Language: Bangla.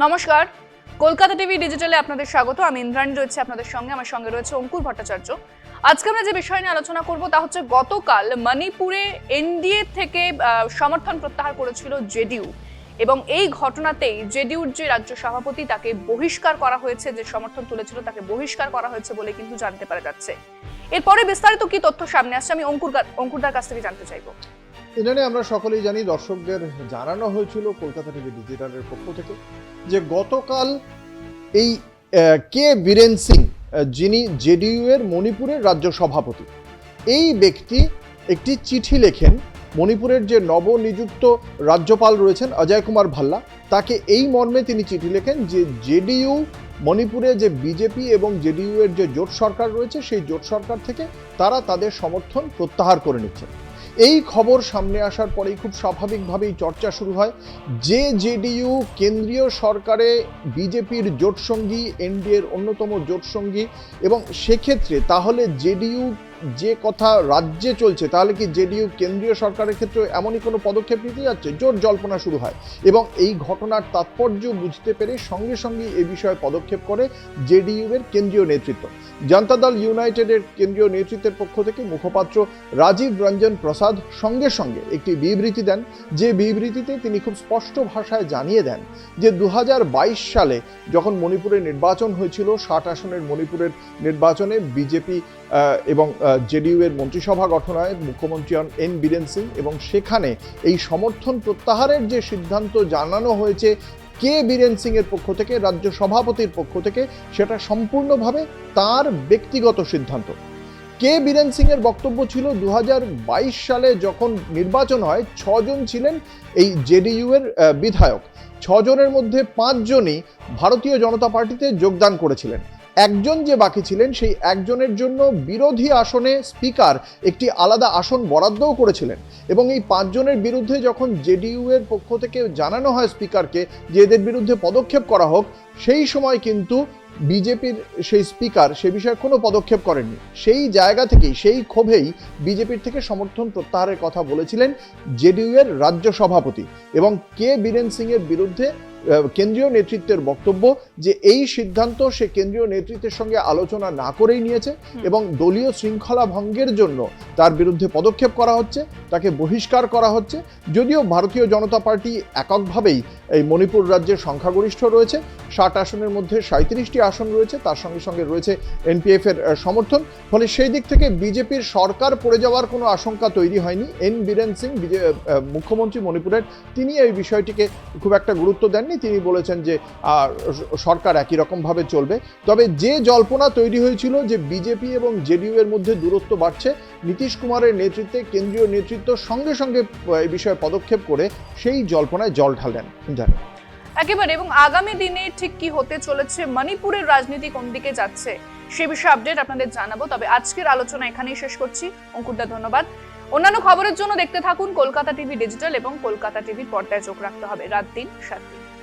নমস্কার, কলকাতা টিভি ডিজিটালে আপনাদের স্বাগত। আমি ইন্দ্রাণী রয়েছে আপনাদের সঙ্গে, আমার সঙ্গে রয়েছে অঙ্কুর ভট্টাচার্য। আজকে আমরা যে বিষয় নিয়ে আলোচনা করব তা হচ্ছে গতকাল মণিপুরে এনডিএ থেকে সমর্থন প্রত্যাহার করেছিল জেডিইউ এবং এই ঘটনাতেই জেডিইউর যে রাজ্য সভাপতি তাকে বহিষ্কার করা হয়েছে, যে সমর্থন তুলেছিল তাকে বহিষ্কার করা হয়েছে বলে কিন্তু জানতে পারা যাচ্ছে। এরপরে বিস্তারিত কি তথ্য সামনে আসছে আমি অঙ্কুরদার কাছ থেকে জানতে চাইবো। এখানে আমরা সকলেই জানি, দর্শকদের জানানো হয়েছিল কলকাতা টিভি ডিজিটালের পক্ষ থেকে যে গতকাল এই কে বীরেন সিং, যিনি জেডিইউ এর মণিপুরের রাজ্য সভাপতি, এই ব্যক্তি একটি চিঠি লেখেন মণিপুরের যে নবনিযুক্ত রাজ্যপাল রয়েছেন অজয় কুমার ভাল্লা, তাকে এই মর্মে তিনি চিঠি লেখেন যে জেডিইউ মণিপুরে যে বিজেপি এবং জেডিইউ এর যে জোট সরকার রয়েছে সেই জোট সরকার থেকে তারা তাদের সমর্থন প্রত্যাহার করে নিচ্ছে। এই খবর সামনে আসার পরেই খুব স্বাভাবিকভাবেই চর্চা শুরু হয় যে জেডিইউ কেন্দ্রীয় সরকারে বিজেপির জোটসঙ্গী, এনডিএর অন্যতম জোটসঙ্গী, এবং সেক্ষেত্রে তাহলে জেডিইউ যে কথা রাজ্যে চলছে, তাহলে কি জেডিইউ কেন্দ্রীয় সরকারের ক্ষেত্রে এমনই কোনো পদক্ষেপ নিতে যাচ্ছে? জোট জল্পনা শুরু হয় এবং এই ঘটনার তাৎপর্য বুঝতে পেরে সঙ্গে সঙ্গে এ বিষয়ে পদক্ষেপ করে জেডিইউ এর কেন্দ্রীয় নেতৃত্ব। জনতা দল ইউনাইটেডের কেন্দ্রীয় নেতৃত্বের পক্ষ থেকে মুখপাত্র রাজীব রঞ্জন প্রসাদ সঙ্গে সঙ্গে একটি বিবৃতি দেন, যে বিবৃতিতে তিনি খুব স্পষ্ট ভাষায় জানিয়ে দেন যে 2022 সালে যখন মণিপুরে নির্বাচন হয়েছিল, 60 আসনের মণিপুরের নির্বাচনে বিজেপি এবং জেডিইউ এর মন্ত্রিসভা গঠন হয়, মুখ্যমন্ত্রী হন এন বীরেন সিং, এবং সেখানে এই সমর্থন প্রত্যাহারের যে সিদ্ধান্ত জানানো হয়েছে কে বীরেন সিং এর পক্ষ থেকে, রাজ্য সভাপতির পক্ষ থেকে, সেটা সম্পূর্ণভাবে তার ব্যক্তিগত সিদ্ধান্ত। কে বীরেন সিং এর বক্তব্য ছিল 2022 সালে যখন নির্বাচন হয় 6 জন ছিলেন এই জেডিইউ এর বিধায়ক, 6 জনের মধ্যে 5 জনই ভারতীয় জনতা পার্টিতে যোগদান করেছিলেন। একজন যে বাকি ছিলেন সেই একজনের জন্য বিরোধী আসনে স্পিকার একটি আলাদা আসন বরাদ্দও করেছিলেন, এবং এই 5 জনের বিরুদ্ধে যখন জেডিইউ এর পক্ষ থেকে জানানো হয় স্পিকারকে যে এদের বিরুদ্ধে পদক্ষেপ করা হোক, সেই সময় কিন্তু বিজেপির সেই স্পিকার সে বিষয়ে কোনো পদক্ষেপ করেননি। সেই জায়গা থেকেই, সেই ক্ষোভেই বিজেপির থেকে সমর্থন প্রত্যাহারের কথা বলেছিলেন জেডিইউ এর রাজ্য সভাপতি, এবং কে বীরেন সিং এর বিরুদ্ধে কেন্দ্রীয় নেতৃত্বের বক্তব্য যে এই সিদ্ধান্ত সে কেন্দ্রীয় নেতৃত্বের সঙ্গে আলোচনা না করেই নিয়েছে এবং দলীয় শৃঙ্খলা ভঙ্গের জন্য তার বিরুদ্ধে পদক্ষেপ করা হচ্ছে, তাকে বহিষ্কার করা হচ্ছে। যদিও ভারতীয় জনতা পার্টি এককভাবেই এই মণিপুর রাজ্যের সংখ্যাগরিষ্ঠ রয়েছে, 60 আসনের মধ্যে 37টি আসন রয়েছে, তার সঙ্গে সঙ্গে রয়েছে এনপিএফ এর সমর্থন, ফলে সেই দিক থেকে বিজেপির সরকার পড়ে যাওয়ার কোনো আশঙ্কা তৈরি হয়নি। এন বীরেন সিং মুখ্যমন্ত্রী মণিপুরের, তিনি এই বিষয়টিকে খুব একটা গুরুত্ব দেননি। তিনি বলেছেন যে সরকার একই রকমভাবে চলবে। তবে যে জল্পনা তৈরি হয়েছিল যে বিজেপি এবং জেডিইউ এর মধ্যে দূরত্ব বাড়ছে, নীতিশ কুমারের নেতৃত্বে কেন্দ্রীয় নেতৃত্ব সঙ্গে সঙ্গে এই বিষয়ে পদক্ষেপ করে সেই জল্পনায় জল ঢালেন। একেবারে, এবং আগামী দিনে ঠিক কি হতে চলেছে, মণিপুরের রাজনীতি কোন দিকে যাচ্ছে, সে বিষয়ে আপডেট আপনাদের জানাবো। তবে আজকের আলোচনা এখানেই শেষ করছি। অঙ্কুরদা ধন্যবাদ। অন্যান্য খবরের জন্য দেখতে থাকুন কলকাতা টিভি ডিজিটাল এবং কলকাতা টিভির পর্দায় চোখ রাখতে হবে রাত 3, 7